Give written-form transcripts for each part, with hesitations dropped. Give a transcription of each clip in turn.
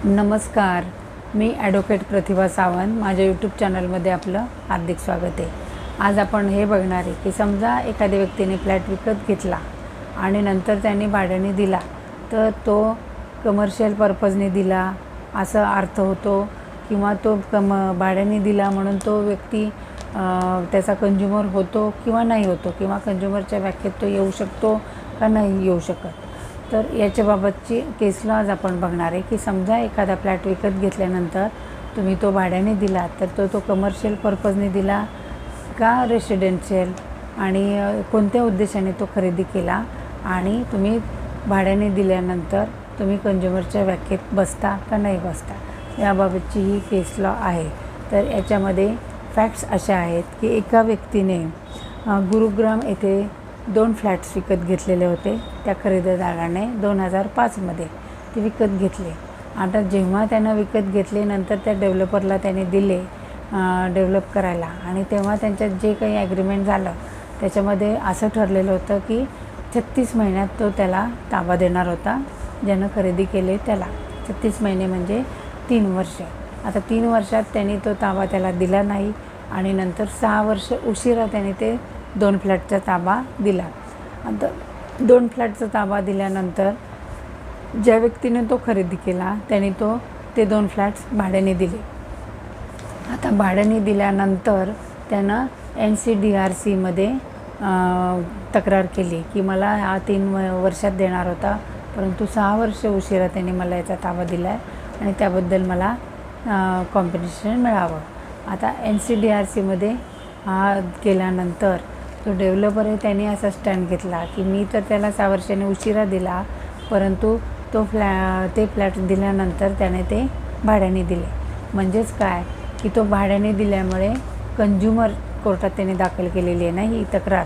नमस्कार, मी ॲडव्होकेट प्रतिभा सावंत. माझ्या यूट्यूब चॅनलमध्ये आपलं हार्दिक स्वागत आहे. आज आपण हे बघणार आहे की समजा एखाद्या व्यक्तीने फ्लॅट विकत घेतला आणि नंतर त्यांनी भाड्याने दिला, तर तो कमर्शियल पर्पजने दिला असा अर्थ होतो किंवा तो भाड्याने दिला म्हणून तो व्यक्ती त्याचा कंझ्युमर होतो किंवा नाही होतो, किंवा कंझ्युमरच्या व्याख्येत तो येऊ शकतो का नाही येऊ शकत. तर याच्याबाबतची केस लॉ आज आपण बघणार आहे की समजा एखादा फ्लॅट विकत घेतल्यानंतर तुम्ही तो भाड्याने दिला, तर तो कमर्शियल पर्पजने दिला का रेसिडेन्शियल, आणि कोणत्या उद्देशाने तो खरेदी केला, आणि तुम्ही भाड्याने दिल्यानंतर तुम्ही कंझ्युमरच्या व्याख्येत बसता का नाही बसता, याबाबतची ही केस लॉ आहे. तर याच्यामध्ये फॅक्ट्स अशा आहेत की एका व्यक्तीने गुरुग्राम येथे 2 फ्लॅट्स विकत घेतलेले होते. त्या खरेदीदाराने 2005मध्ये ते विकत घेतले. आता जेव्हा त्यानं विकत घेतले, नंतर त्या डेव्हलपरला त्याने दिले डेव्हलप करायला, आणि तेव्हा त्यांच्यात जे काही ॲग्रीमेंट झालं त्याच्यामध्ये असं ठरलेलं होतं की 36 महिन्यात तो त्याला ताबा देणार होता, ज्यानं खरेदी केले त्याला. 36 महिने म्हणजे 3 वर्ष. आता 3 वर्षात त्यांनी तो ताबा त्याला दिला नाही, आणि नंतर 6 वर्ष उशिरा त्याने ते 2 फ्लॅटचा ताबा दिला. आता 2 फ्लॅटचा ताबा दिल्यानंतर ज्या व्यक्तीने तो खरेदी केला त्याने ते 2 फ्लॅट्स भाड्याने दिले. आता भाड्याने दिल्यानंतर त्यानं NCDRCमध्ये तक्रार केली की मला हा 3 वर्षात देणार होता, परंतु 6 वर्ष उशिरा त्याने मला याचा ताबा दिला आहे, आणि त्याबद्दल मला कॉम्पेन्सेशन मिळावं. आता NCDRCमध्ये हा केल्यानंतर तो डेव्हलपर आहे त्याने असा स्टँड घेतला की मी तर त्याला 6 वर्षांनी उशिरा दिला, परंतु ते फ्लॅट दिल्यानंतर त्याने ते भाड्याने दिले. म्हणजेच काय की तो भाड्याने दिल्यामुळे कंझ्युमर कोर्टात त्याने दाखल केलेली आहे ना ही तक्रार,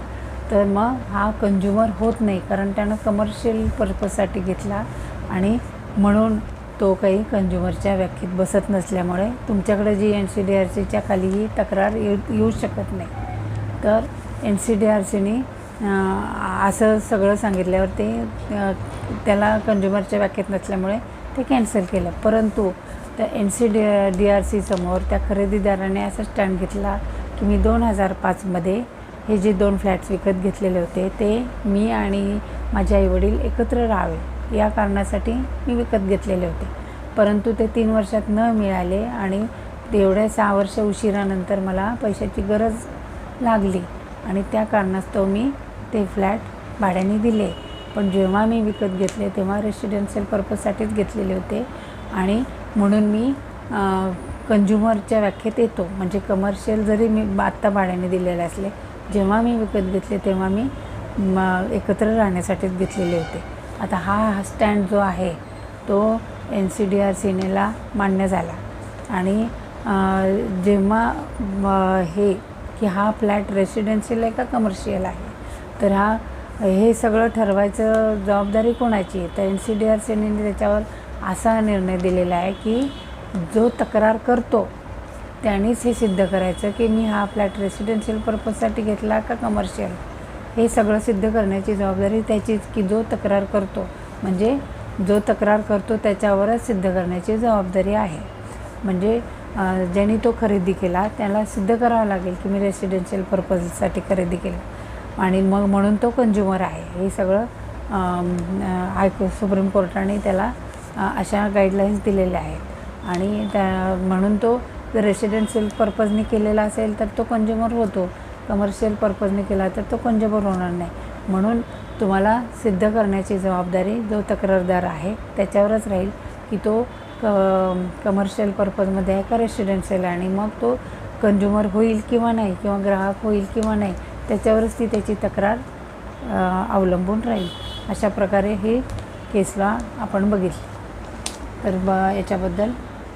तर मग हा कंझ्युमर होत नाही, कारण त्यानं कमर्शियल पर्पजसाठी घेतला, आणि म्हणून तो काही कंझ्युमरच्या व्याख्येत बसत नसल्यामुळे तुमच्याकडे जी NCDRCच्या खाली ही तक्रार येऊ शकत नाही. तर NCDRCने असं सगळं सांगितल्यावर त्याला कंझ्युमरच्या व्याख्येत नसल्यामुळे ते कॅन्सल केलं. परंतु त्या NCDRC समोर त्या खरेदीदाराने असा स्टँड घेतला की मी 2005मध्ये हे जे 2 फ्लॅट्स विकत घेतलेले होते ते मी आणि माझे आईवडील एकत्र राहावे या कारणासाठी मी विकत घेतलेले होते, परंतु ते 3 वर्षात न मिळाले, आणि एवढ्या 6 वर्ष उशिरानंतर मला पैशाची गरज लागली, आणि त्या कारणास्तव मी ते फ्लॅट भाड्याने दिले. पण जेव्हा मी विकत घेतले तेव्हा रेसिडेन्शियल पर्पजसाठीच घेतलेले होते, आणि म्हणून मी कंझ्युमरच्या व्याख्येत येतो. म्हणजे कमर्शियल जरी मी आत्ता भाड्याने दिलेले असले, जेव्हा मी विकत घेतले तेव्हा मी एकत्र राहण्यासाठीच घेतलेले होते. आता हा स्टँड जो आहे तो NCDRCनेला मान्य झाला, आणि जेव्हा हे की हा फ्लॅट रेसिडेन्शियल आहे का कमर्शियल आहे, तर हे सगळं ठरवायचं जबाबदारी कोणाची आहे, तर NCDRCने त्याच्यावर असा निर्णय दिलेला आहे की जो तक्रार करतो त्यानेच हे सिद्ध करायचं की मी हा फ्लॅट रेसिडेन्शियल पर्पजसाठी घेतला का कमर्शियल, हे सगळं सिद्ध करण्याची जबाबदारी त्याचीच, की जो तक्रार करतो, म्हणजे जो तक्रार करतो त्याच्यावरच सिद्ध करण्याची जबाबदारी आहे. म्हणजे ज्यांनी तो खरेदी केला त्याला सिद्ध करावं लागेल की मी रेसिडेन्शियल पर्पजसाठी खरेदी केलं, आणि मग म्हणून तो कंझ्युमर आहे. हे सगळं सुप्रीम कोर्टाने त्याला अशा गाईडलाईन्स दिलेल्या आहेत, आणि म्हणून तो जर रेसिडेन्शियल पर्पजने केलेला असेल तर तो कंझ्युमर होतो, कमर्शियल पर्पजने केला तर तो कंझ्युमर होणार नाही. म्हणून तुम्हाला सिद्ध करण्याची जबाबदारी जो तक्रारदार आहे त्याच्यावरच राहील की तो कमर्शियल पर्पजमध्ये आहे का रेसिडेन्शियल, आणि मग तो कंझ्युमर होईल किंवा नाही, किंवा ग्राहक होईल किंवा नाही, त्याच्यावरच ती त्याची तक्रार अवलंबून राहील. अशा प्रकारे हे केस लॉ आपण बघितले. तर याच्याबद्दल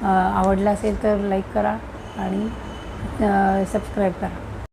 आवडलं असेल तर लाईक करा आणि सबस्क्राईब करा.